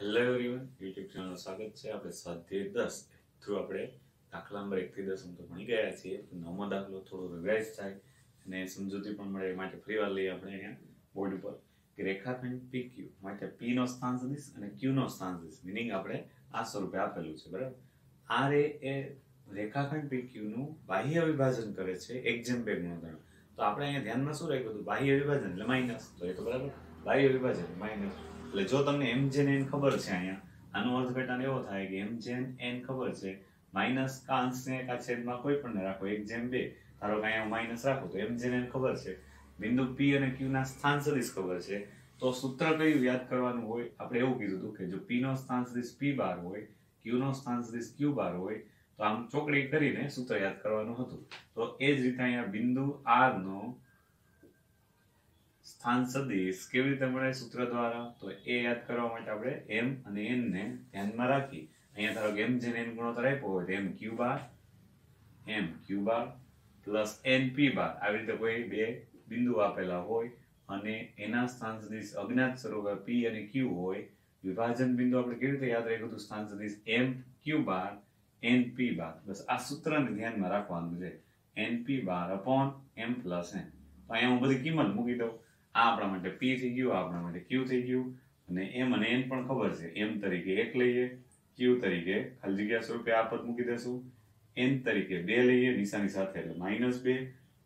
Hello everyone, YouTube channel સ્વાગત છે. આપણે સ્વાધ્યાય 10 થ્રુ આપણે દાખલા નંબર 1 થી 10 તો ભણી ગયા છીએ. નવમો દાખલો થોડો રિવાઇઝ થાય અને સમજૂતી પણ મળે એ માટે ફરીવાર લઈએ આપણે અહીંયા બોર્ડ ઉપર કે રેખાખંડ PQ માટે P નો સ્થાન સદિશ અને Q નો સ્થાન સદિશ, મીનિંગ આપણે આ સ્વરૂપે આપેલું છે, બરાબર. R એ રેખાખંડ PQ નું બાહ્ય વિભાજન કરે છે 1:2 ગુણોત્તર. તો આપણે અહીંયા ધ્યાનમાં શું રાખ્યું હતું? બાહ્ય વિભાજન એટલે માઇનસ. તો એ તો બરાબર, બાહ્ય વિભાજન માઇનસ એટલે જો તમને m જેન n ખબર છે, અહીંયા આનો અર્થઘટન એવો થાય કે m જેન n ખબર છે, માઇનસ કા અંશને કા છેદમાં કોઈ પણ રાખો 1:2, ધારો કે અહીંયા માઇનસ રાખો તો m જેન n ખબર છે, બિંદુ p અને q ના સ્થાન સદિશ ખબર છે, તો સૂત્ર કયું યાદ કરવાનું હોય? આપણે એવું કીધું હતું કે જો p નો સ્થાન સદિશ p બાર હોય, q નો સ્થાન સદિશ q બાર હોય તો આમ ચોકડી કરીને સૂત્ર યાદ કરવાનું હતું. તો એ જ રીતે અહીંયા બિંદુ r નો સ્થાન સદિશ કેવી રીતે મળે સૂત્ર દ્વારા? તો એ યાદ કરવા માટે આપણે m અને n ને ધ્યાનમાં રાખી અહીંયા ધારો કે m જેન n ગુણોત્તર આપ્યો હોય તો m q બાર પ્લસ n p બાર આવી રીતે કોઈ બે બિંદુ આપેલા હોય અને એના સ્થાન સદિશ અજ્ઞાત સ્વરૂપે p અને q હોય. વિભાજન બિંદુ આપણે કેવી રીતે યાદ રાખ્યું હતું? સ્થાન સદિશ m q બાર n p બાર. બસ આ સૂત્રને ધ્યાનમાં રાખવાનું છે, n p બાર અપોન m પ્લસ n. તો અહીંયા હું બધી કિંમત મૂકી દઉં. આ આપણા માટે p થઈ ગયું, આપણા માટે q થઈ ગયું અને m અને n પણ ખબર છે. m તરીકે 1 લઈએ, q તરીકે ખાલી જગ્યા સ્વરૂપે આ પદ મૂકી દેશું, n તરીકે 2 લઈએ નિશાની સાથે એટલે -2,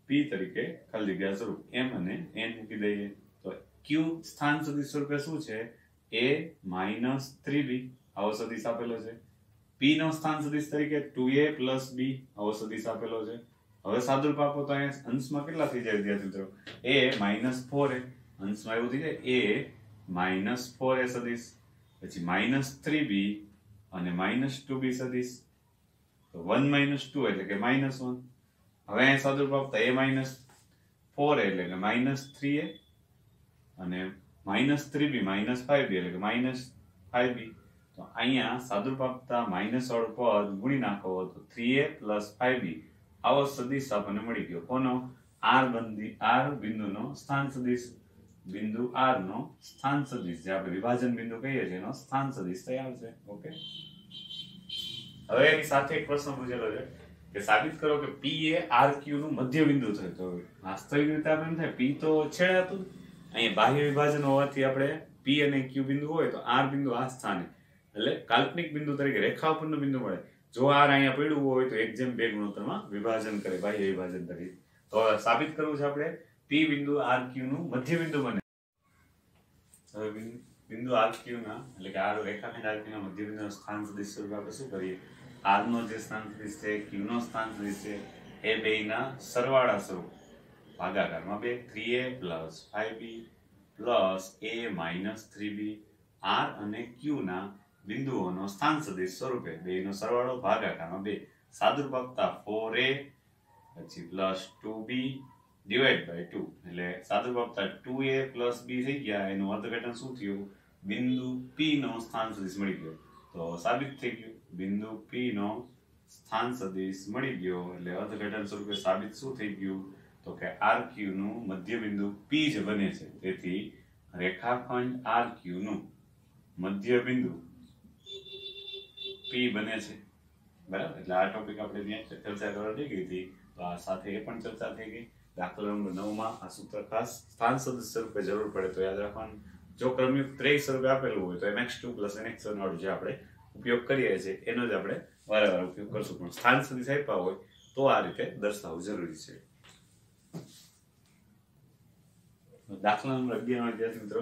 p તરીકે ખાલી જગ્યા સ્વરૂપ m અને n મૂકી દઈએ. તો q સ્થાન સદિશ સ્વરૂપે શું છે? a - 3b આવો સદિશ આપેલો છે. p નો સ્થાન સદિશ તરીકે 2a + b આવો સદિશ આપેલો છે. હવે સાદુરૂપ આપો તો અહીંયા અંશમાં કેટલા થઈ જાય વિદ્યાર્થી મિત્રો? a -4a અંશમાં એવું થઈ જાય a -4a સદિશ, પછી -3b અને -2b સદિશ. તો 1 - 2 એટલે કે -1. હવે અહીંયા સાદુરૂપ આપતા a - 4a એટલે કે -3a અને -3b -5b એટલે કે -5b. તો અહીંયા સાદુરૂપ આપતા માઇનસ વાળું પદ ગુણી નાખો તો 3a + 5b આવો સદિશ આપણને મળી ગયો. કોનો? r બિંદુનો સ્થાન સદિશ. બિંદુ r નો સ્થાન સદિશ જે આપણે વિભાજન બિંદુ કહીએ છીએ એનો સ્થાન સદિશ તૈયાર છે. ઓકે, હવે એની સાથે એક પ્રશ્ન પૂછેલો છે કે સાબિત કરો કે p એ rq નું મધ્ય બિંદુ છે. તો વાસ્તવિક રીતે આપણે એમ થાય p તો છેડે હતું, અહીંયા બાહ્ય વિભાજન હોવાથી આપણે p અને q બિંદુ હોય તો r બિંદુ આ સ્થાને એટલે કાલ્પનિક બિંદુ તરીકે રેખા ઉપરનું બિંદુ મળે. જો r અહીંયા પડ્યું હોય તો 1:2 ગુણોત્તરમાં વિભાજન કરે, બાહ્ય વિભાજન તરીકે. તો સાબિત કરવું છે આપણે p બિંદુ rq નું મધ્ય બિંદુ બને. હવે બિંદુ rq ના એટલે કે r રેખાખંડ rq ના મધ્ય બિંદુનું સ્થાન સદિશ સ્વરૂપે આપણે શું કરીએ? r નો જે સ્થાન સદિશ છે, q નો સ્થાન સદિશ છે, એ બેયના સરવાળા સ્વરૂપ ભાગાકારમાં 3a + 5b + a - 3b r અને q ના બિંદુઓનો સ્થાન સદિશ સ્વરૂપે બેયનો સરવાળો ભાગાકારમાં 2. સાદુરૂપ આપતા 4a પછી +2b / 2 એટલે સાદુરૂપ આપતા 2a + b થઈ ગયા. એનું અર્થઘટન શું થયું? બિંદુ p નો સ્થાન સદિશ મળી ગયો. તો સાબિત થઈ ગયું, બિંદુ p નો સ્થાન સદિશ મળી ગયો એટલે અર્થઘટન સ્વરૂપે સાબિત શું થઈ ગયું? તો કે rq નું મધ્ય બિંદુ p જ બને છે. તેથી રેખાખંડ rq નું મધ્ય બિંદુ p બને છે, બરાબર. એટલે આ ટોપિક આપણે ત્યાં ચર્ચા કરવા થઈ ગઈ હતી, તો આ સાથે એ પણ ચર્ચા થઈ ગઈ. દાખલા નંબર 9 માં આ સૂત્ર ખાસ સ્થાન સદિશ સ્વરૂપે જરૂર પડે તો યાદ રાખવાનું. જો ક્રમયુક્ત 3 સ્વરૂપે આપેલું હોય તો mx2 + nx1 વાળું જે આપણે ઉપયોગ કરીએ છીએ એનો જ આપણે વારંવાર ઉપયોગ કરશું, પણ સ્થાન સદિશ આપ્યા હોય તો આ રીતે દર્શાવવું જરૂરી છે. દાખલા નંબર 11 માં વિદ્યાર્થી મિત્રો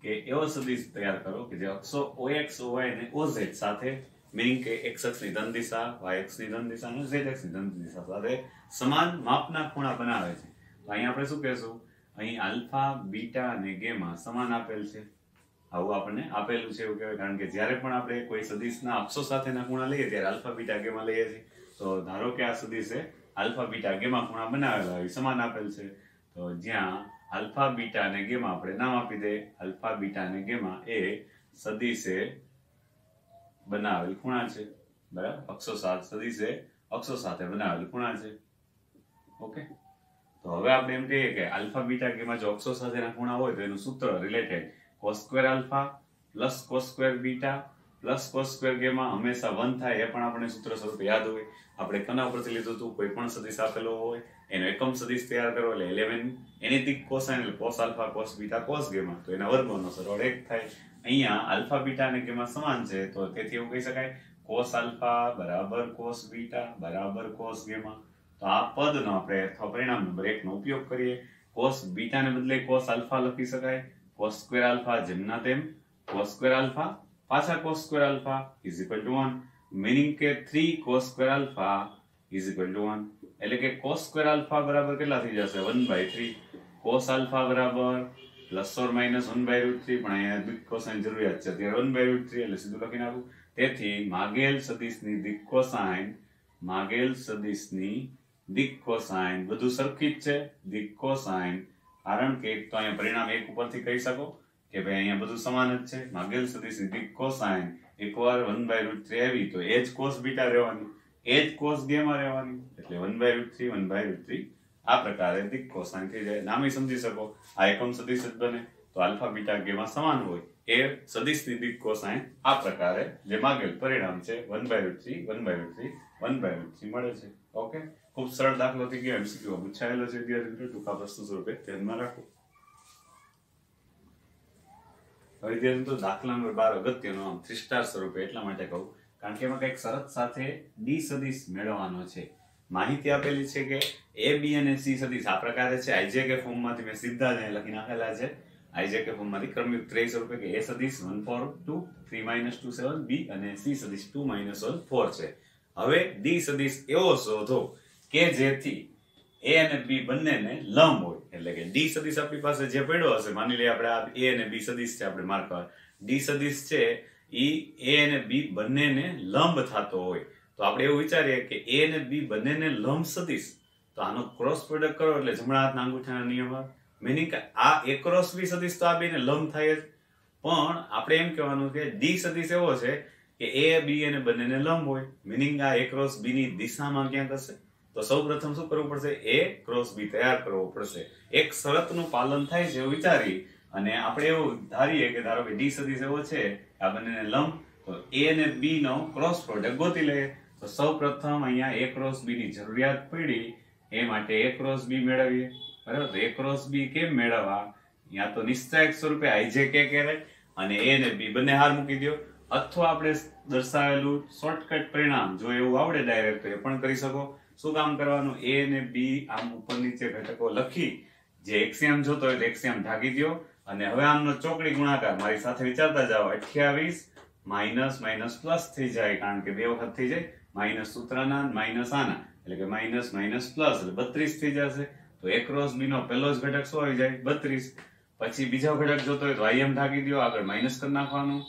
કે એવો સદિશ તૈયાર કરો કે જે અક્ષો ox oy અને oz સાથે, મીનિંગ કે x અક્ષની ધન દિશા, y અક્ષની ધન દિશા અને z અક્ષની ધન દિશા સાથે સમાન માપના ખૂણા બનાવે છે. તો અહીં આપણે શું કહેશું? અહીં આલ્ફા, બીટા અને ગેમા સમાન આપેલ છે. આવું આપણને આપેલું છે એવું કહેવાય, કારણ કે જ્યારે પણ આપણે કોઈ સદિશના અક્ષો સાથેના ખૂણા લઈએ ત્યારે આલ્ફા, બીટા, ગેમા લઈએ છીએ. તો ધારો કે આ સદિશે આલ્ફા, બીટા, ગેમા ખૂણા બનાવેલા હોય, સમાન આપેલ છે. તો જ્યાં આલ્ફા, બીટા અને ગેમા આપણે નામ આપી દે. આલ્ફા, બીટા અને ગેમા એ સદિશે બનાવેલ ખૂણા છે, બરાબર. અક્ષો સાથે સદિશે અક્ષો સાથે બનાવેલ ખૂણા છે. ઓકે, તો હવે આપણે એમ કહીએ કે આલ્ફા, બીટા, ગેમા જો અક્ષો સાથેના ખૂણા હોય તો એનું સૂત્ર related cos² alpha plus cos square beta plus cos square gamma હંમેશા 1 થાય એ પણ આપણે સૂત્ર સ્વરૂપે યાદ હોય. આપણે કના ઉપરથી લીધું હતું, કોઈ પણ સદિશ આપેલો હોય એનો એકમ સદિશ તૈયાર કરો એટલે 11 એની દિક કોસાઇન એટલે cos alpha cos beta cos gamma, તો એના વર્ગોનો સરવાળો 1 થાય. અહીંયા આલ્ફા બીટા અને ગેમા સમાન છે તો તેથી એવું કહી શકાય કોસ આલ્ફા બરાબર કોસ બીટા બરાબર કોસ ગેમા. તો આ પદનો આપણે અથવા પરિણામ નંબર 1 નો ઉપયોગ કરીએ. કોસ બીટા ને બદલે કોસ આલ્ફા લખી શકાય. કોસ સ્ક્વેર આલ્ફા જેમના તેમ કોસ સ્ક્વેર આલ્ફા પાછા cos square alpha is equal to 1, meaning કે 3 cos square alpha is equal to 1. એટલે કે કોસ સ્ક્વેર આલ્ફા બરાબર કેટલા થઈ જશે 1/3. કોસ આલ્ફા બરાબર પ્લસ ઓર માઇનસ 1/√3, પણ અહીંયા દિક કોસાઇન જરૂરિયાત છે ત્યારે 1/√3 એટલે સીધું લખી નાખું. તેથી માગેલ સદિશની દિક કોસાઇન દિક કોસાઇન બધું સરખી જ છે. દિક કોસાઇન કારણ કે એક તો અહીંયા પરિણામ 1 ઉપરથી કહી શકો કે ભાઈ અહીંયા બધું સમાન જ છે. માગેલ સદિશની દિક કોસાઇન એકવાર 1/√3 આવી તો એ જ કોસ બીટા રહેવાની, એ જ કોસ ગેમા રહેવાની, એટલે 1/√3 આ પ્રકારે દિક કોસાઇન થઈ જાય. નામે સમજી શકો આ એકમ સદિશ જ બને. તો આલ્ફા બીટા ગેમા સમાન હોય એ સદિશની દિક કોસાઇન આ પ્રકારે જે માગેલ પરિણામ છે 1/√3 મળે છે. ઓકે, ખૂબ સરળ દાખલો થઈ ગયો. એમસીક્યુ પૂછાયેલો છે વિદ્યાર્થી મિત્રો, ટૂંકા પ્રશ્ન સ્વરૂપે ધ્યાનમાં રાખો. હવે વિદ્યાર્થી મિત્રો દાખલા નંબર 12 અગત્યનો આમ 3 સ્ટાર સ્વરૂપે એટલા માટે કહું કારણ કે એમાં કંઈક શરત સાથે ડી સદિશ મેળવવાનો છે. માહિતી આપેલી છે કે એ બી અને સી સદિશ આ પ્રકારે છે. આઈજેકે ફોર્મમાંથી મેં સીધા જ લખી નાખેલા છે. આઈજેકે ફોર્મમાંથી ક્રમયુક્ત 3 સ્વરૂપે કે એ સદિશ 1 4 2 3 2 7 બી અને સી સદિશ 2 1 4 છે. હવે ડી સદિશ એવો શોધો કે જેથી એ અને બી બંનેને લંબ હોય. એટલે કે ડી સદિશ આપણી પાસે જે પડ્યો હશે, માની લઈએ આપણે આ એ અને બી સદિશ છે, આપણે માર્ક કરવા ડી સદિશ છે ઈ એ અને બી બંનેને લંબ થતો હોય તો આપણે એવું વિચારીએ કે એ અને બી બંનેને લંબ સદિશ, તો આનો ક્રોસ પ્રોડક્ટ કરો એટલે જમણા હાથના અંગૂઠાના નિયમ આવે. મીનિંગ કે આ એ ક્રોસ બી સદિશ તો આ બેને લંબ થાય જ, પણ આપણે એમ કહેવાનું કે ડી સદિશ એવો છે કે એ બી અને બંનેને લંબ હોય. મીનિંગ આ એ ક્રોસ બી ની દિશામાં ક્યાંક હશે. તો સૌપ્રથમ શું કરવું પડશે? એ ક્રોસ બી તૈયાર કરવો પડશે. એક શરતનું પાલન થાય છે એવું વિચારી અને આપણે એવું ધારીએ કે ધારો કે ડી સદિશ એવો છે આ બંનેને લંબ, તો એ અને બી નો ક્રોસ પ્રોડક્ટ ગોતી લઈએ. તો સૌપ્રથમ અહીંયા એ ક્રોસ બી ની જરૂરિયાત પડી, એ માટે એ ક્રોસ બી મેળવીએ. બરાબર, તો એ ક્રોસ બી કેમ મેળવવા? યા તો નિશ્ચયક સ્વરૂપે આઈજેકે કરે અને એ અને બી બંને હાર મૂકી દો, અથવા આપણે દર્શાવેલું શોર્ટકટ પરિણામ જો એવું આવડે ડાયરેક્ટ તો એ પણ કરી શકો. શું કામ કરવાનું? એ અને બી આમ ઉપર નીચે ઘટકો લખી જે એક્સિયમ જોતો હોય તો એક્સિયમ ઢાંકી દો અને હવે આમનો ચોકડી ગુણાકાર મારી સાથે વિચારતા જાઓ. 28 માઇનસ માઇનસ પ્લસ થઈ જાય કારણ કે બે વખત થઈ જાય. માઇનસ સૂત્રના માઇનસ આના એટલે કે માઇનસ માઇનસ પ્લસ એટલે 32 થઈ જશે. તો એ ક્રોસ બી નો પહેલો જ ઘટક શું આવી જાય? 32. પછી બીજો ઘટક જોતો હોય તો ym ઢાંકી દો, આગળ માઇનસ કરી નાખવાનું.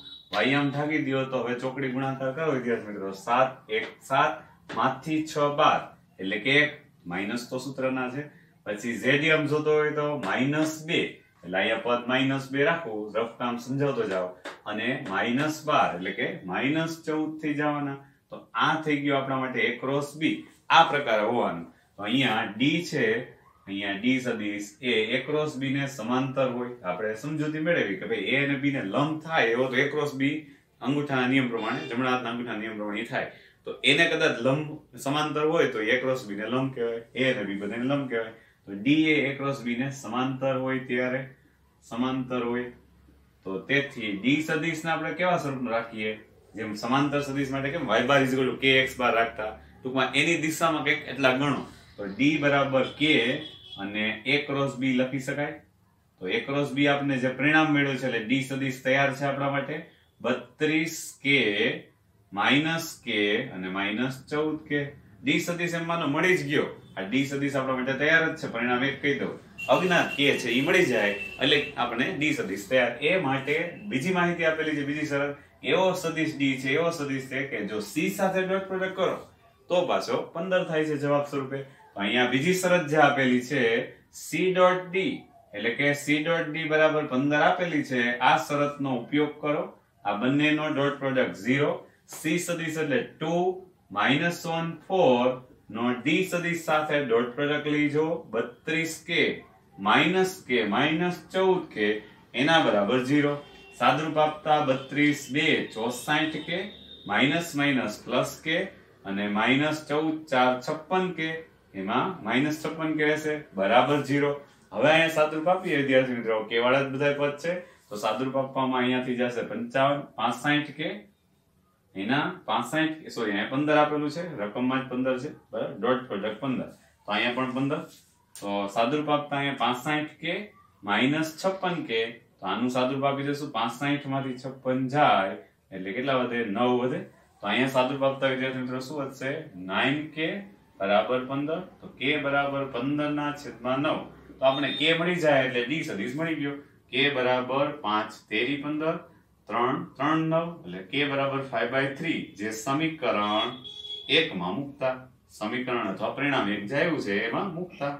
ym ઢાંકી દો તો હવે ચોકડી ગુણાકાર કરો વિદ્યાર્થી મિત્રો. 7 1 7 માંથી 6 12 એટલે કે 1 માઇનસ તો સૂત્રના છે. પછી zm જોતો હોય તો -2 એટલે અહીંયા પદ -2 રાખવું, રફ કામ સમજાવતો જાઓ અને -12 એટલે કે -14 થઈ જવાના. તો આ થઈ ગયો આપણા માટે a ક્રોસ b આ પ્રકારે હોવાનું. તો અહીંયા d છે, અહીંયા d સદિશ એ ક્રોસ b ને સમાંતર હોય. આપણે સમજૂતી મેળવી કે ભાઈ a અને b ને લંબ થાય એવો તો a ક્રોસ b અંગૂઠાના નિયમ પ્રમાણે જમણા હાથના અંગૂઠાના નિયમ પ્રમાણે થાય. તો એને કદાચ લંબ સમાંતર હોય તો a ક્રોસ b ને લંબ કહેવાય, a અને b બંનેને લંબ કહેવાય. તો d A a cross b ને સમાંતર હોય ત્યારે સમાંતર હોય. તો તેથી d સદિશને આપણે કેવા સ્વરૂપમાં રાખીએ? જેમ સમાંતર સદિશ માટે કેમ y બાર kx બાર રાખતા, ટૂંકમાં એની દિશામાં કંઈક એટલા ગણો. તો d બરાબર k અને a ક્રોસ b લખી શકાય. તો a ક્રોસ b આપણે જે પરિણામ મેળવ્યું છે એટલે d સદિશ તૈયાર છે આપણા માટે. 32k -k અને -14k. d સદિશ એમ માનો મળી જ ગયો. આ d સદિશ આપણા માટે તૈયાર જ છે. પરિણામ એક કહી દઉં, અજ્ઞાત k છે એ મળી જાય એટલે આપણે d સદિશ તૈયાર. એ માટે બીજી માહિતી આપેલી છે, બીજી શરત એવો સદિશ d છે, એવો સદિશ છે કે જો c સાથે ડોટ પ્રોડક્ટ કરો તો પાછો 15 થાય છે જવાબ સ્વરૂપે. તો અહીંયા બીજી શરત જે આપેલી છે c ડોટ d એટલે કે c ડોટ d બરાબર 15 આપેલી છે. આ શરતનો ઉપયોગ કરો. આ બંનેનો ડોટ પ્રોડક્ટ 0, c સદિશ એટલે 2 -1 4 નો d સદિશ સાથે dot product લીજો 32k -k -14k એના બરાબર 0. સાદુરૂપ આપતા 32 2 64 કે માઇનસ માઇનસ પ્લસ કે અને માઇનસ 14 4 56 કે એમાં માઇનસ 56 કે રહેશે બરાબર 0. હવે અહીંયા સાદુરૂપ આપીએ વિદ્યાર્થી મિત્રો કે વાળા જ બધા પદ છે તો સાદુરૂપ આપવામાં અહીંયાથી જશે 55 65 કે એના 65 સોરી અહીંયા 15 આપેલું છે રકમમાં જ 15 છે બરાબર ડોટ પ્રોડક્ટ 15 તો અહીંયા પણ 15 તો સાદુરૂપ આપતા અહીંયા 65 કે માઇનસ 56 કે તો આનું સાદુરૂપ આપી દેશું 65 માંથી 56 જાય એટલે કેટલા વધે 9 વધે તો અહીંયા સાદુરૂપ આપતા વિદ્યાર્થી મિત્રો શું વધશે 9k બરાબર 15 તો k બરાબર 15 ના છેદમાં 9 તો આપણે k મળી જાય એટલે d સદિશ મળી ગયો k બરાબર 5 તેરી 15 3 3 9 એટલે k બરાબર 5/3 જે સમીકરણ 1 માં મૂકતા સમીકરણ અથવા પરિણામ 1 જે આવ્યું છે એમાં મૂકતા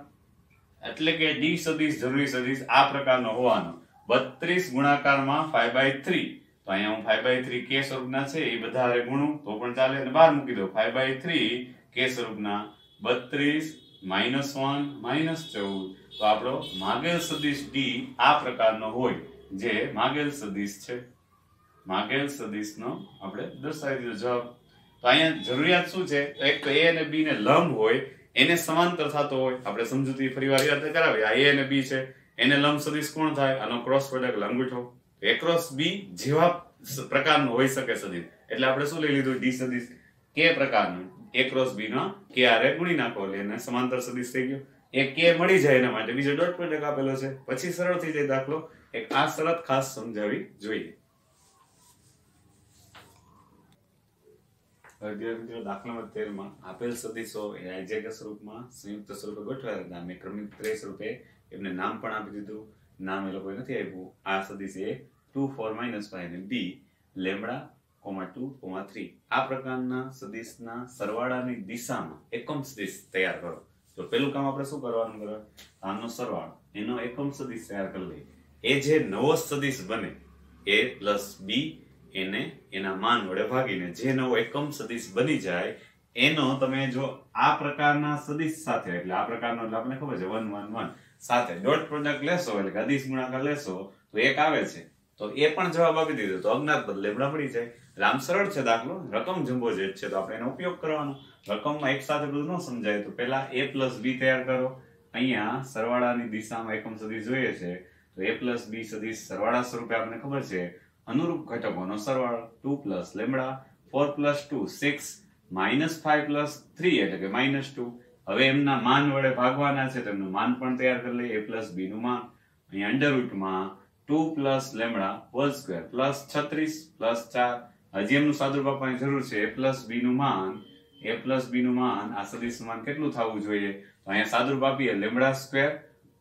એટલે કે d સદિશ જરૂરી સદિશ આ પ્રકારનો હોવાનો 32 ગુણાકારમાં 5/3 તો અહીંયા હું 5/3 k સ્વરૂપના છે એ બધા હારે ગુણું તો પણ ચાલે અને બહાર મૂકી દો 5/3 k સ્વરૂપના 32 -1 -14 તો આપણો માગેલ સદિશ d આ પ્રકારનો હોય જે માગેલ સદિશ છે માગેલ સદિશનો આપણે દર્શાવી દીધો જવાબ તો અહીંયા જરૂરિયાત શું છે એક તો a અને b ને લંબ હોય એને સમાંતર થતો હોય આપણે સમજૂતી ફરીવાર યાદ કરાવીએ આ a અને b છે એને લંબ સદિશ કોણ થાય આનો ક્રોસ પ્રોડક્ટ લંબગોઠવો a ક્રોસ b જેવા પ્રકારનો હોઈ શકે સદિશ એટલે આપણે શું લઈ લીધું d સદિશ k પ્રકારનો a ક્રોસ b નો k આરે ગુણી નાખો એટલે એને સમાંતર સદિશ થઈ ગયો એક k મળી જાય એના માટે બીજો ડોટ પ્રોડક્ટ આપેલો છે પછી સરળ થઈ જાય દાખલો એક આ શરત ખાસ સમજાવી જોઈએ દાખલા નંબર 13 માં આપેલ સદિશો એ આઈજેક સ્વરૂપમાં સંયુક્ત સ્વરૂપે ગોઠવાયા હતા મેં ક્રમિક ત્રય સ્વરૂપે એમને નામ પણ આપી દીધું નામ એ લોકોએ નથી આપ્યું આ સદિશ એ 2 4 -5 અને b લેમ્બડા 2 3 આ પ્રકારના સદિશના સરવાળાની દિશામાં એકમ સદિશ તૈયાર કરો તો પેલું કામ આપણે શું કરવાનું આનો સરવાળો એનો એકમ સદિશ તૈયાર કરી લઈએ એ જે નવો સદિશ બને a + b એને એના માન વડે ભાગીને જે નવો એકમ સદિશ બની જાય એનો તમે જો આ પ્રકારના સદિશ સાથે એટલે આ પ્રકારનો એટલે આપણે ખબર છે 1 1 1 સાથે ડોટ પ્રોડક્ટ લેશો એટલે અદિશ ગુણાકાર લેશો તો એક આવે છે તો એ પણ જવાબ આપી દીધો તો અજ્ઞાત પદ લેમ્બડા મળી જાય એટલે આમ સરળ છે દાખલો રકમ જમ્બો જેટ છે તો આપણે એનો ઉપયોગ કરવાનો રકમમાં એક સાથે બધું ન સમજાય તો પહેલા a + b તૈયાર કરો અહીંયા સરવાળાની દિશામાં એકમ સદિશ જોઈએ છે તો a + b સદિશ સરવાળા સ્વરૂપે આપણને ખબર છે અનુરૂપ ઘટકોનો સરવાળો 2 + લેમ્બડા 4 + 2 6 -5 + 3 એટલે કે -2 હવે એમના માન વડે ભાગવાના છે તો એમનું માન પણ તૈયાર કરી લઈએ a + b નું માન અહીંયા અંડરરૂટમાં 2 + લેમ્બડા હોલ સ્ક્વેર + 36 + 4 હજી એમનું સાદુરૂપ આપવાની જરૂર છે a + b નું માન આ સદિશનું માન કેટલું થવું જોઈએ તો અહીંયા સાદુરૂપ આપીએ લેમ્બડા સ્ક્વેર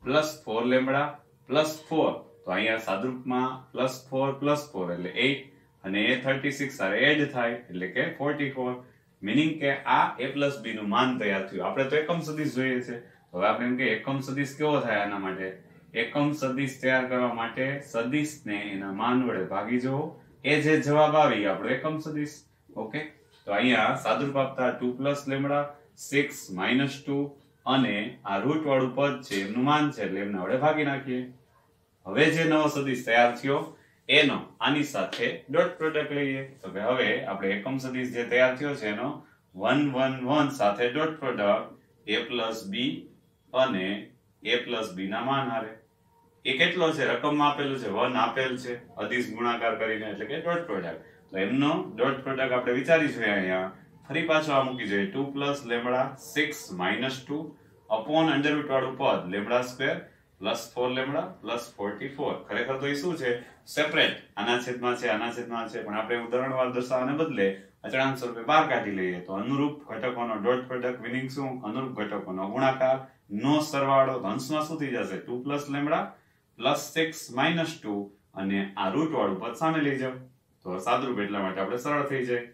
+ 4 લેમ્બડા + 4 તો અહીંયા સાદુરૂપમાં +4 + 4 એટલે 8 અને એ 36 સાથે એડ થાય એટલે કે 44 મીનિંગ કે આ a + b નું માન તૈયાર થયું આપણે તો એકમ સદિશ જોઈએ છે હવે આપણે એમ કે એકમ સદિશ કેવો થાય આના માટે એકમ સદિશ તૈયાર કરવા માટે સદિશને એના માન વડે ભાગી જવો એ જે જવાબ આવી આપણો એકમ સદિશ ઓકે તો અહીંયા સાદુરૂપ આપતા 2 + લેમ્બડા 6 -2 અને આ રૂટ વાળું પદ છે એમનું માન છે એટલે એમના વડે ભાગી નાખીએ હવે જે નવો સદિશ તૈયાર થયો એનો આની સાથે ડોટ પ્રોડક્ટ લઈએ તો કે હવે આપણે એકમ સદિશ જે તૈયાર થયો છે એનો 1 1 1 સાથે ડોટ પ્રોડક્ટ a + b અને a + b ના માન હારે એ કેટલો છે રકમમાં આપેલું છે 1 આપેલ છે અદિશ ગુણાકાર કરીને એટલે કે ડોટ પ્રોડક્ટ તો એમનો ડોટ પ્રોડક્ટ આપણે વિચારીશું અહીંયા ફરી પાછો આ મૂકી જોઈએ 2 + લેમ્બડા 6 -2 અપોન અંડરરૂટ વાળું પદ લેમ્બડા સ્ક્વેર +4 લેમ્બડા +44 ખરેખર તો એ શું છે સેપરેટ આના છેદમાં છે પણ આપણે ઉદાહરણવાર દર્શાવવાને બદલે અચળાંક સ્વરૂપે બહાર કાઢી લઈએ તો અનુરૂપ ઘટકોનો ડોટ પ્રોડક્ટ મીનિંગ શું અનુરૂપ ઘટકોનો ગુણાકાર નો સરવાળો અંશમાં શું થઈ જશે 2 + લેમ્બડા +6 -2 અને આ રૂટ વાળું પદ સામે લઈ જાવ તો સાદુરૂપ એટલા માટે આપણે સરળ થઈ જાય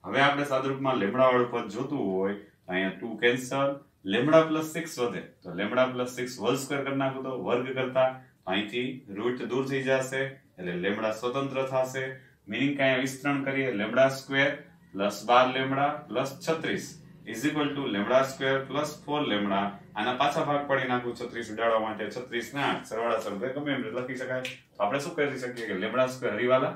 હવે આપણે સાદુરૂપમાં લેમ્બડા વાળું પદ જોતું હોય તો અહીંયા 2 કેન્સલ લેમ્બડા +6 વધે તો લેમ્બડા +6 હોલ સ્ક્વેર કરી નાખો તો વર્ગ કરતા અહીંથી રૂટ દૂર થઈ જશે એટલે લેમ્બડા સ્વતંત્ર થશે મીનિંગ કે અહીંયા વિસ્તરણ કરીએ lambda square +12 lambda +36 is equal to lambda square plus 4 lambda. આના પાછા ભાગ પાડી નાખું 36 ઉડાડવા માટે. 36 ના સરવાળા સરભે ગમે એમ લખી શકાય. તો આપણે શું કરી શકીએ કે લેમડા સ્ક્વેર હરીવાલા,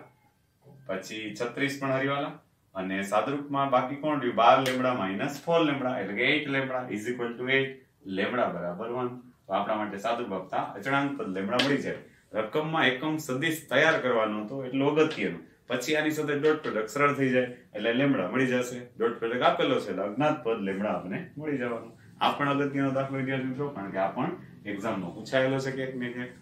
પછી 36 પણ હરીવાલા, અને સાદરૂપમાં બાકી કોણ રહ્યું? 12 લેમડા માઇનસ 4 લેમડા એટલે કે 8 lambda is equal to 8 lambda બરાબર 1. તો આપણા માટે સાદુરૂપ આપતા અચળાંક પદ લેમડા મળી જાય. રકમમાં એકમ સદિશ તૈયાર કરવાનો હતો એટલું અગત્યનું. પછી આની સાથે ડોટ પ્રોડક્ટ સરળ થઈ જાય એટલે લેમડા મળી જશે. ડોટ પ્રોડક્ટ આપેલો છે એટલે અજ્ઞાત પદ લેમડા આપણે મળી જવાનું. આ પણ અગત્યનો દાખલો વિદ્યાર્થી મિત્રો, કારણ કે આ પણ એક્ઝામમાં પૂછાયેલો છે ક્યાંક ને ક્યાંક.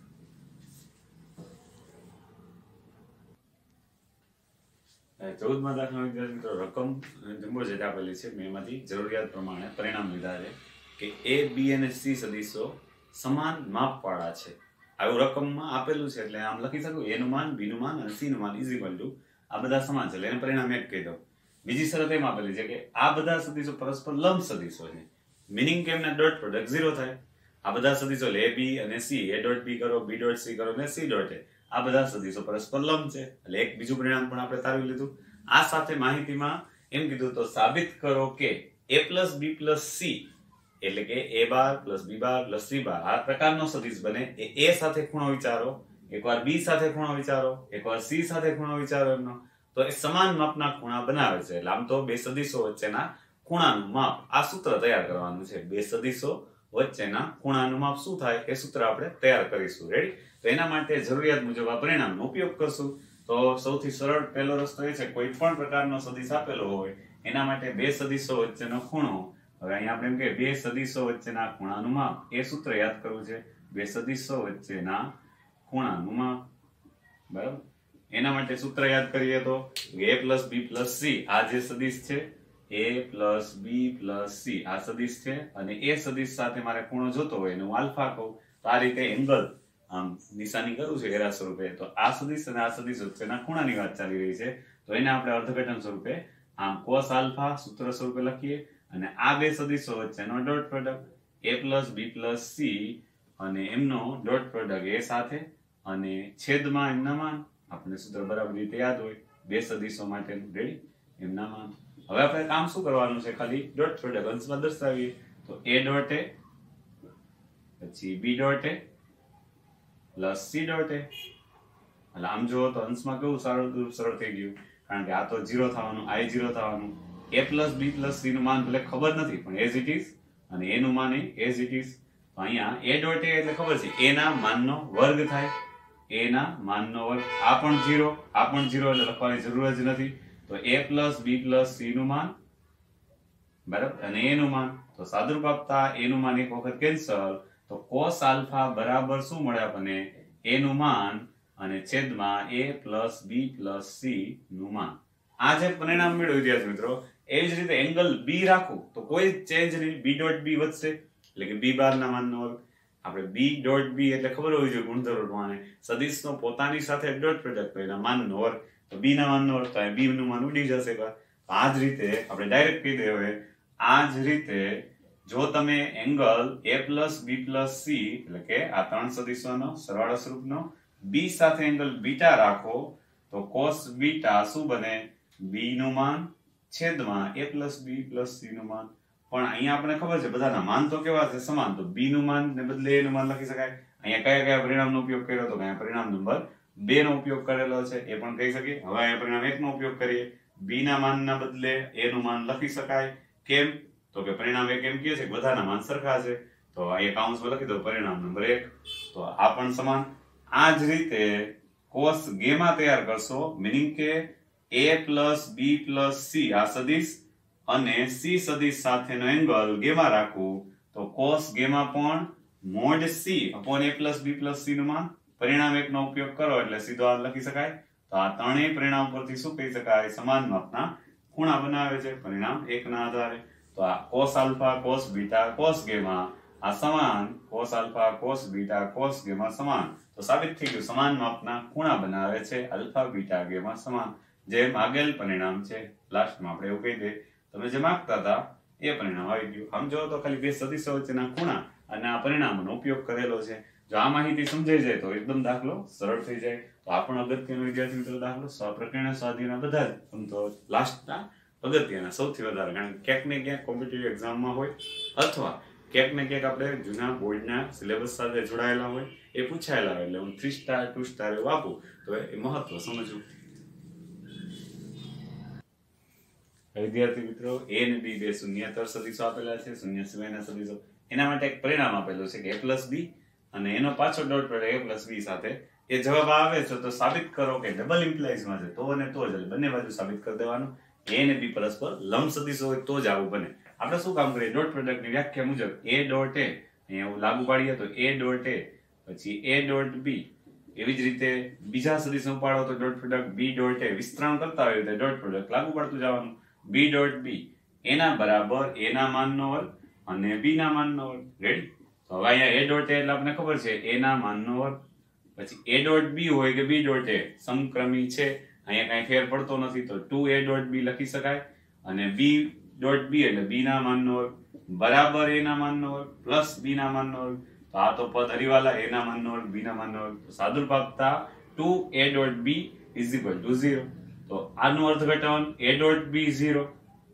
14માં દાખલા વિદ્યાર્થી મિત્રો, રકમ જમ્બો જેટ આપેલી છે. મેં એમાંથી જરૂરિયાત પ્રમાણે પરિણામ લીધા છે કે A, B અને C સદિશો સમાન માપવાળા છે. આવું રકમમાં આપેલું છે એટલે આમ લખી શકું A નું માન, B નું માન અને C નું માન ઇઝ ઇક્વલ ટુ આ બધા સમાન છે એટલે એને પરિણામ એક કહી દઉં. બીજી શરત એમ આપેલી છે કે આ બધા સદિશો પરસ્પર લંબ સદિશો છે. મીનિંગ કે એમના ડોટ પ્રોડક્ટ 0 થાય. આ બધા સદિશો એટલે A, B અને C, A ડોટ B કરો, B ડોટ C કરો અને C ડોટ A. આ બધા સદિશો પરસ્પર લંબ છે એટલે એક બીજું પરિણામ પણ આપણે તારવી લીધું. આ સાથે માહિતીમાં એમ કીધું તો સાબિત કરો કે A plus B plus C એટલે કે A bar plus B bar plus C બાર આ પ્રકારનો સદિશ બને. એ A સાથે ખૂણો વિચારો, એકવાર B સાથે ખૂણો વિચારો, એકવાર C સાથે ખૂણો વિચારો એમનો, તો એ સમાન માપના ખૂણા બનાવે છે. એટલે આમ તો બે સદિશો વચ્ચેના ખૂણાનું માપ આ સૂત્ર તૈયાર કરવાનું છે. બે સદિશો વચ્ચેના ખૂણાનું માપ શું થાય એ સૂત્ર આપણે તૈયાર કરીશું. રેડી? તો એના માટે જરૂરિયાત મુજબ આ પરિણામનો ઉપયોગ કરશું. તો સૌથી સરળ પહેલો રસ્તો એ છે કોઈ પણ પ્રકારનો સદિશ આપેલો હોય એના માટે બે સદિશો વચ્ચેનો ખૂણો. હવે અહીંયા આપણે એમ કે બે સદિશો વચ્ચેના ખૂણાનું માપ એ સૂત્ર યાદ કરવું છે. બે સદિશો વચ્ચેના ખૂણાનું માપ. બરાબર? એના માટે સૂત્ર યાદ કરીએ તો A plus B plus C આ જે સદિશ છે A plus B plus C આ સદિશ છે અને એ સદિશ સાથે મારે ખૂણો જોતો હોય એને હું આલ્ફા કહું. તો આ રીતે એંગલ આમ નિશાની કરું છું એરા સ્વરૂપે. તો આ સદિશ અને આ સદિશ વચ્ચેના ખૂણાની વાત ચાલી રહી છે. તો એને આપણે અર્થઘટન સ્વરૂપે આમ cos આલ્ફા સૂત્ર સ્વરૂપે લખીએ. અને આ બે સદિશો વચ્ચેનો dot product A plus B plus C અને એમનો ડોટ પ્રોડક્ટ A સાથે અને છેદમાં એમના માન. આપણે સૂત્ર બરાબર રીતે યાદ હોય બે સદિશો માટેનું. રેડી? એમના માન. હવે આપણે કામ શું કરવાનું છે? ખાલી ડોટ પ્રોડક્ટ અંશમાં દર્શાવીએ. તો A ડોટ A પછી B dot A plus C dot A. એટલે આમ જુઓ તો અંશમાં કેવું સરળ થઈ ગયું, કારણ કે આ તો 0 થવાનું, આ 0 થવાનું. A plus B plus C નું માન ભલે ખબર નથી પણ as it is, અને A નું માન as it is. તો અહીંયા A ડોટ A એટલે ખબર છે A ના માનનો વર્ગ થાય. A ના માનનો વર્ગ. આ પણ 0, આ પણ 0 એટલે લખવાની જરૂર જ નથી. તો A plus B plus C નું માન બરાબર અને A નું માન. તો સાદુરૂપ આપતા A નું માન એક વખત કેન્સલ. તો cos આલ્ફા બરાબર શું મળે આપણને? A નું માન અને છેદમાં A plus B plus C નું માન. આ જે પરિણામ મળ્યું વિદ્યાર્થી મિત્રો, એવી જ રીતે એંગલ B રાખું તો કોઈ ચેન્જ નહીં. B ડોટ B વધશે એટલે કે B બાર ના માનનો વર્ગ. આપણે B ડોટ B એટલે ખબર હોવી જોઈએ ગુણધર્મ પ્રમાણે સદિશનો પોતાની સાથે ડોટ પ્રોડક્ટ એના માનનો વર્ગ. તો B ના માનનો વર્ગ તો B નું માન ઉડી જશે. આ જ રીતે આપણે ડાયરેક્ટ કહી દે. હવે આ જ રીતે જો તમે angle A plus B plus C એટલે કે આ ત્રણ સદિશોનો સરવાળા સ્વરૂપનો B સાથે એંગલ બીટા રાખો તો cos બીટા શું બને? B નું માન છેદમાં A plus B plus C નું માન. પણ અહીંયા આપણે ખબર છે બધાના માન તો કેવા છે? સમાન. તો B નું માન ને બદલે A નું માન લખી શકાય. અહીંયા કયા કયા પરિણામનો ઉપયોગ કર્યો? તો અહીંયા પરિણામ નંબર 2 નો ઉપયોગ કરેલો છે એ પણ કહી શકીએ. હવે અહીંયા પરિણામ 1 નો ઉપયોગ કરીએ. B ના માનના બદલે A નું માન લખી શકાય. કેમ? તો કે પરિણામ 1 એમ કહે છે કે બધાના માન સરખા છે. તો અહીંયા કાઉન્સમાં લખી દો પરિણામ નંબર 1. તો આ પણ સમાન. આ જ રીતે cos ગેમા તૈયાર કરશો. મીનિંગ કે A plus B plus C આ સદિશ અને C સદિશ સાથેનો એંગલ ગેમા રાખવું તો cos ગેમા પણ mod C upon A plus B plus C નું માન. પરિણામ 1 નો ઉપયોગ કરો એટલે સીધો આ લખી શકાય. તો આ ત્રણેય પરિણામ પરથી શું કહી શકાય? સમાન માપના ખૂણા બનાવે છે પરિણામ 1 ના આધારે. તો આ cos alpha cos beta cos gamma આ સમાન. cos alpha cos beta cos gamma સમાન. તો સાબિત થઈ ગયું સમાન માપના ખૂણા બનાવે છે આલ્ફા બીટા ગેમા સમાન. જે માગેલ પરિણામ છે. લાસ્ટમાં આપણે એવું કહી દે તમે જે માંગતા હતા એ પરિણામ આવી ગયું. આમ જો તો ખાલી બે સદિશો વચ્ચેના ખૂણા અને આ પરિણામનો ઉપયોગ કરેલો છે. જો આ માહિતી સમજાઈ જાય તો એકદમ દાખલો સરળ થઈ જાય. તો આ પણ અગત્યનો વિદ્યાર્થી મિત્રો દાખલો સ્વપ્રકરણીય સ્વાધ્યાયના બધા જ તો લાસ્ટના અગત્યના સૌથી વધારે, કારણ કે ક્યાંક ને ક્યાંક કોમ્પિટિટિવ એક્ઝામમાં હોય અથવા ક્યાંક ને ક્યાંક આપણે જૂના બોર્ડના સિલેબસ સાથે જોડાયેલા હોય એ પૂછાયેલા હોય, એટલે હું 3 સ્ટાર 2 સ્ટાર એવું આપું તો એ મહત્વ સમજવું. વિદ્યાર્થી મિત્રો, a અને b બે શૂન્યેતર સદિશો આપેલા છે, શૂન્ય સિવાયના સદિશો. એના માટે એક પરિણામ આપેલું છે કે a plus b અને એનો પાછો dot product a plus b સાથે એ જવાબ આવે છે તો સાબિત કરો કે ડબલ ઇમ્પ્લાઇઝમાં છે, તો અને તો જ, એટલે બંને બાજુ સાબિત કરી દેવાનું. a અને b પરસ્પર લંબ સદિશો હોય તો જ આવું બને. આપણે શું કામ કરીએ, ડોટ પ્રોડક્ટની વ્યાખ્યા મુજબ a ડોટ a અહીંયા લાગુ પાડીએ તો a ડોટ a પછી a ડોટ b, એવી જ રીતે બીજા સદિશો પાડો તો dot product b dot a, વિસ્તરણ કરતા હોય તો ડોટ પ્રોડક્ટ લાગુ પાડતું જવાનું. b ડોટ b એના બરાબર a ના માનનો વર્ગ અને b ના માનનો વર્ગ. રેડી? તો હવે અહીંયા a ડોટ a એટલે આપણને ખબર છે a ના માનનો વર્ગ, પછી a ડોટ b હોય કે b ડોટ a સમક્રમી છે, અહીંયા કઈ ફેર પડતો નથી તો 2a ડોટ b લખી શકાય, અને b ડોટ b એટલે b ના માનનો વર્ગ બરાબર a ના માનનો વર્ગ પ્લસ b ના માનનો વર્ગ. તો આ તો પદ હરીવાલા, a ના માનનો વર્ગ b ના માનનો વર્ગ, સાદુરૂપાપતા 2a dot b is equal to 0. તો આનું અર્થઘટન a ડોટ b 0,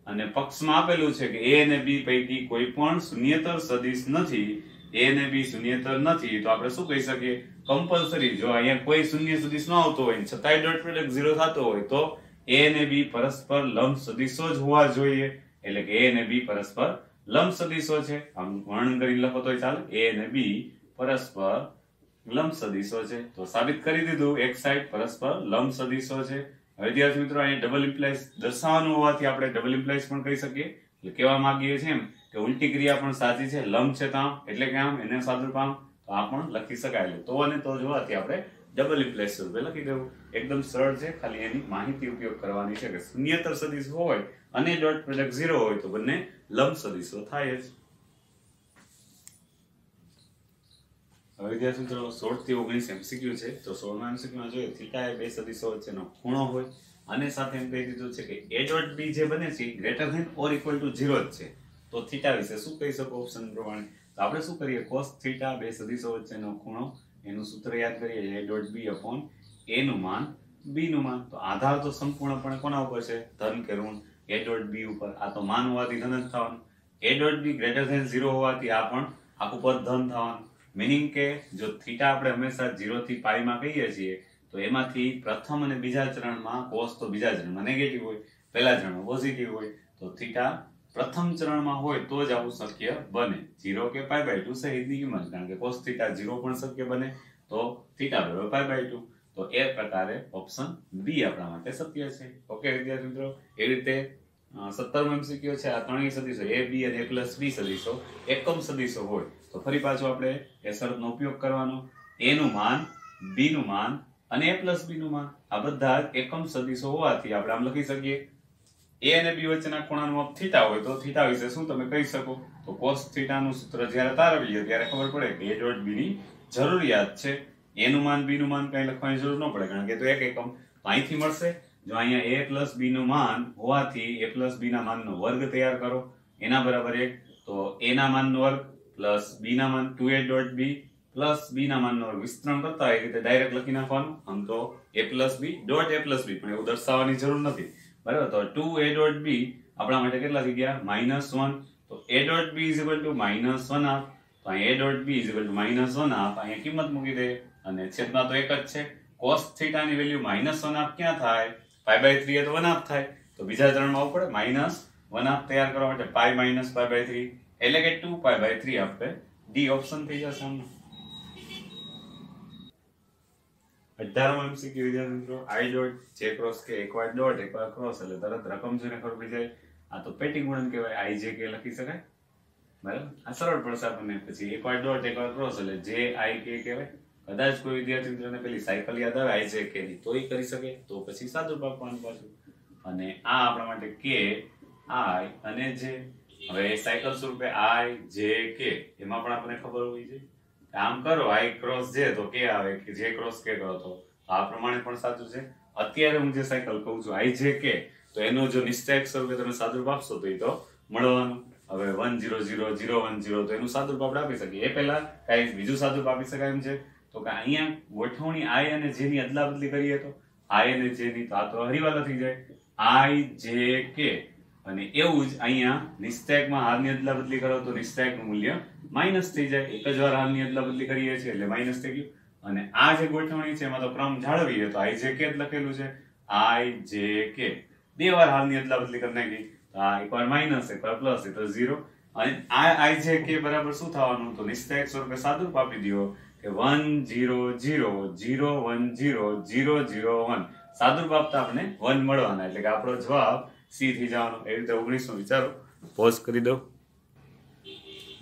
અને પક્ષમાં આપેલું છે કે a અને b પૈકી કોઈ પણ શૂન્યેતર સદિશ નથી, a અને b શૂન્યેતર નથી, તો આપણે શું કહી શકીએ, કમ્પલસરી જો અહીંયા કોઈ શૂન્ય સદિશ ન આવતો હોય છતાંય ડોટ પ્રોડક્ટ 0 થતો હોય તો a અને b પરસ્પર લંબ સદિશો જ હોવા જોઈએ, એટલે કે a અને b પરસ્પર લંબ સદિશો છે. આમ વર્ણન કરી લખો તોય ચાલે, a અને b પરસ્પર લંબ સદિશો છે. તો સાબિત કરી દીધું, એક સાઈડ પરસ્પર લંબ સદિશો છે. હવે વિદ્યાર્થી મિત્રો, અહીંયા ડબલ ઇમ્પ્લાઇઝ દર્શાવવાનું હોવાથી આપણે ડબલ ઇમ્પ્લાઇઝ પણ કહી શકીએ, એટલે કહેવા માંગીએ છીએ એમ કે ઉલટી ક્રિયા પણ સાચી છે, લંબ છે તામ એટલે કે આમ એને સાદુરૂપામ, તો આ પણ લખી શકાય. તો અને તો જોવાથી આપણે ડબલ ઇમ્પ્લાઇઝ સ્વરૂપે લખી દેવું. એકદમ સરળ છે, ખાલી એની માહિતી ઉપયોગ કરવાની છે કે શૂન્યેતર સદિશ હોય અને ડોટ પ્રોડક્ટ 0 હોય તો બંને લંબ સદિશો થાય જ. હવે વિદ્યાર્થી મિત્રો, 16 થી 19 MCQ છે, તો 16મા MCQ માં જોઈએ થીટા એ બે સદિશો વચ્ચેનો ખૂણો હોય, અને સાથે એમ કહી દીધું છે કે a ડોટ b જે બને છે greater than or equal to 0 જ છે. તો થીટા વિશે શું કહી શકો ઓપ્શન પ્રમાણે, તો આપણે શું કરીએ, cos થીટા બે સદિશો વચ્ચેનો ખૂણો, એનું સૂત્ર યાદ કરીએ, a dot b upon a નું માન b નું માન. તો આધાર તો સંપૂર્ણપણે કોના ઉપર છે, ધન કે ઋણ, a ડોટ b ઉપર. આ તો માન હોવાથી ધન જ થવાનું, a dot b greater than 0 હોવાથી આ પણ આખું પદ ધન થવાનું. મીનિંગ કે જો થીટા આપણે હંમેશા 0 થી પાઈ માં કહીએ છીએ તો એમાંથી પ્રથમ અને બીજા ચરણમાં cos તો બીજા ચરણમાં નેગેટિવ હોય, પહેલા ચરણમાં પોઝિટિવ હોય, તો થીટા પ્રથમ ચરણમાં હોય તો જ આવું શક્ય બને. 0 કે π/2 સહિતની કિંમત, કારણ કે cos થીટા 0 પણ શક્ય બને તો થીટા બરાબર π/2. તો એ પ્રકારે ઓપ્શન બી આપણા માટે સત્ય છે. ઓકે વિદ્યાર્થી મિત્રો, એ રીતે 17મો MCQ છે, આ ત્રણેય સદિશો a b અને a plus b સદિશો એકમ સદિશો હોય તો ફરી પાછો આપણે એ શરતનો ઉપયોગ કરવાનો, a નું માન b નું માન અને a plus b નું માન આ બધા એકમ સદિશો હોવાથી આપણે આમ લખી શકીએ, a અને b વચ્ચેના ખૂણાનું માપ થીટા હોય તો થીટા વિશે શું તમે કહી શકો, તો cos થીટા નું સૂત્ર જ્યારે તારવીએ ત્યારે ખબર પડે કે a ડોટ b ની જરૂરિયાત છે. a નું માન b નું માન કઈ લખવાની જરૂર ન પડે, કારણ કે તો એક એકમ અહીંથી મળશે. જો અહીંયા a plus b નું માન હોવાથી a plus b ના માનનો વર્ગ તૈયાર કરો, એના બરાબર 1, તો a ના માનનો વર્ગ પ્લસ b ના માન 2a dot b plus b ના માનનો વર્ગ, વિસ્તરણ કરતા હોય રીતે ડાયરેક્ટ લખી નાખવાનું. આમ તો a plus b dot a plus b, પણ એવું દર્શાવવાની જરૂર નથી, બરાબર. તો 2a ડોટ b આપણા માટે કેટલા થઈ ગયા, -1. તો a dot b is equal to -1/2. તો અહીંયા a dot b is equal to -1/2, અહીંયા કિંમત મૂકી દે અને છેદમાં તો એક જ છે. cos થીટા ની વેલ્યુ -1/2 ક્યાં થાય, π/3 એ તો 1/2 થાય, તો બીજા ચરણમાં આવવું પડે, -1/2 તૈયાર કરવા માટે π - π/3 એટલે કે 2π/3 આપણે ડી ઓપ્શન થઈ જશે. આમ 18મો MCQ વિદ્યાર્થી મિત્રો, i dot j cross k એકવાર ડોટ એકવાર ક્રોસ એટલે તરત રકમ જોઈને ખબર પડી જાય. આ તો પેટી ગુણન કહેવાય, i j k લખી શકાય, બરાબર. આ સરળ પડશે આપણને. પછી એકવાર ડોટ એકવાર ક્રોસ એટલે j i k કહેવાય. કદાચ કોઈ વિદ્યાર્થી મિત્રોને પેલી સાયકલ યાદ આવે i j k ની, તોય કરી શકે, તો પછી સાદું આપવાનું પાછું. અને આ આપણા માટે k i અને j. હવે સાયકલ સ્વરૂપે i j k એમાં પણ આપણને ખબર હોવી જોઈએ, આમ કરો i ક્રોસ j તો k આવે, કે j ક્રોસ k કરો તો આ પ્રમાણે પણ સાચું છે. અત્યારે હું જે સાયકલ કહું છું i j k, તો એનો જો નિશ્ચયક સ્વરૂપે તમે સાદુરૂપ આપશો તો એ તો મળવાનું. હવે 1 0 0 0 1 0 તો એનું સાદુરૂપ આપણે આપી શકીએ. એ પહેલા કઈ બીજું સાદુરૂપ આપી શકાય એમ છે, તો કે અહીંયા ગોઠવણી i અને j ની અદલા બદલી કરીએ તો i અને j ની તો આ તો હરીવાલા થઈ જાય. i j k અને એવું જ અહીંયા નિસ્તેકમાં હારની અદલા બદલી કરો તો નિસ્તેકનું મૂલ્ય માઇનસ થઈ જાય. એક જ વાર હારની અદલા બદલી કરીએ છીએ એટલે માઇનસ થઈ ગયું. અને આ જે ગોઠવણી છે એમાં તો ક્રમ જાળવીએ તો આઈ જે કે જ લખેલું છે, આઈ જે કે. બે વાર હારની અદલા બદલી કરી નાખી, આ એકવાર માઇનસ એકવાર પ્લસ એટલે 0. અને આ આઈ જે કે બરાબર શું થવાનું, તો નિસ્તેક સ્વરૂપે સાદુરૂપ આપી દો કે 1 0 0 0 1 0 0 0 1. સાદુરૂપ આપતા આપણે 1 મળવાના, એટલે કે આપણો જવાબ સી થઈ જવાનો. એવી રીતે 19 નો વિચારો. પોઝ કરી દો.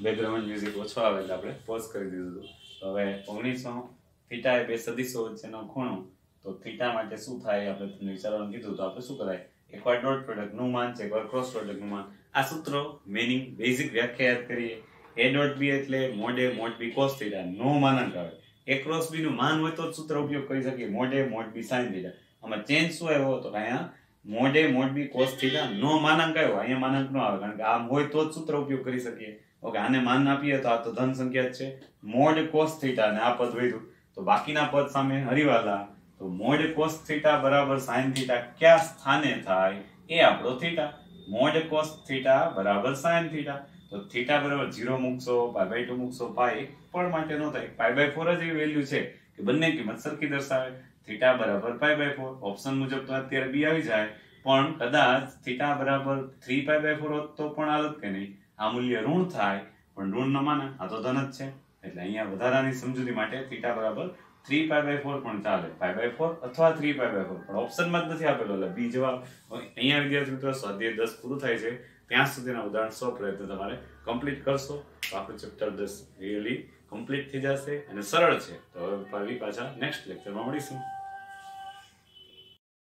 બેકગ્રાઉન્ડ મ્યુઝિક ઓછો આવે એટલે આપણે પોઝ કરી દીધું. તો હવે 19 નો થીટા એ બે સદિશો વચ્ચેનો ખૂણો, તો થીટા માટે શું થાય આપણે તમને વિચારવાનું કીધું, તો આપણે શું કરાય, એકવાર ડોટ પ્રોડક્ટ નું માન છે, એકવાર ક્રોસ પ્રોડક્ટ નું માન. આ સૂત્રો મિનિંગ બેઝિક વ્યાખ્યા યાદ કરીએ. a ડોટ b એટલે mod a mod b cos theta નો માનાંક આવે. a ક્રોસ b નું માન હોય તો જ સૂત્ર ઉપયોગ કરી શકીએ, mod a mod b sin theta. આમાં ચેન્જ શું આવ્યો તો અહીંયા mod a mod b cos theta નો માનાંક આવ્યો, અહીંયા માનાંક નો આવે, કારણ કે આમ હોય તો જ સૂત્ર ઉપયોગ કરી શકીએ. ઓકે, આને માન આપીએ તો આ તો ધન સંખ્યા જ છે, મોડ cos થીટા અને આ પદ વધ્યું, તો બાકીના પદ સામે હરીવાલા. તો મોડ cos થીટા બરાબર sin થીટા કયા સ્થાને થાય, એ આપણો થીટા. મોડ cos થીટા બરાબર sin થીટા. તો થીટા બરાબર 0 મૂકશો, π/2 મૂકશો, પાઈ એક પણ માટે ન થાય. π/4 જ એવી વેલ્યુ છે કે બંને કિંમત સરખી દર્શાવે. થીટા બરાબર π/4. ઓપ્શન મુજબ તો અત્યારે બી આવી જાય, પણ કદાચ થીટા બરાબર 3π/4 હોત તો પણ હાલત કે નહીં, આ મૂલ્ય ઋણ થાય, પણ ઋણ ન માને, આ તો ધન જ છે. એટલે અહીંયા વધારાની સમજૂતી માટે થીટા બરાબર 3π/4 પણ ચાલે, π/4 અથવા 3π/4, પણ ઓપ્શનમાં જ નથી આપેલો, એટલે બી જવાબ. અહીંયા વિદ્યાર્થી મિત્રો સ્વાધ્યાય 10 પૂરું થાય છે, ત્યાં સુધીના ઉદાહરણ 100 પ્રયત્ન તમારે કમ્પ્લીટ કરશો તો આપણું ચેપ્ટર 10 રિયલી કમ્પ્લીટ થઈ જશે અને સરળ છે. તો હવે ફરી પાછા નેક્સ્ટ લેક્ચરમાં મળીશું.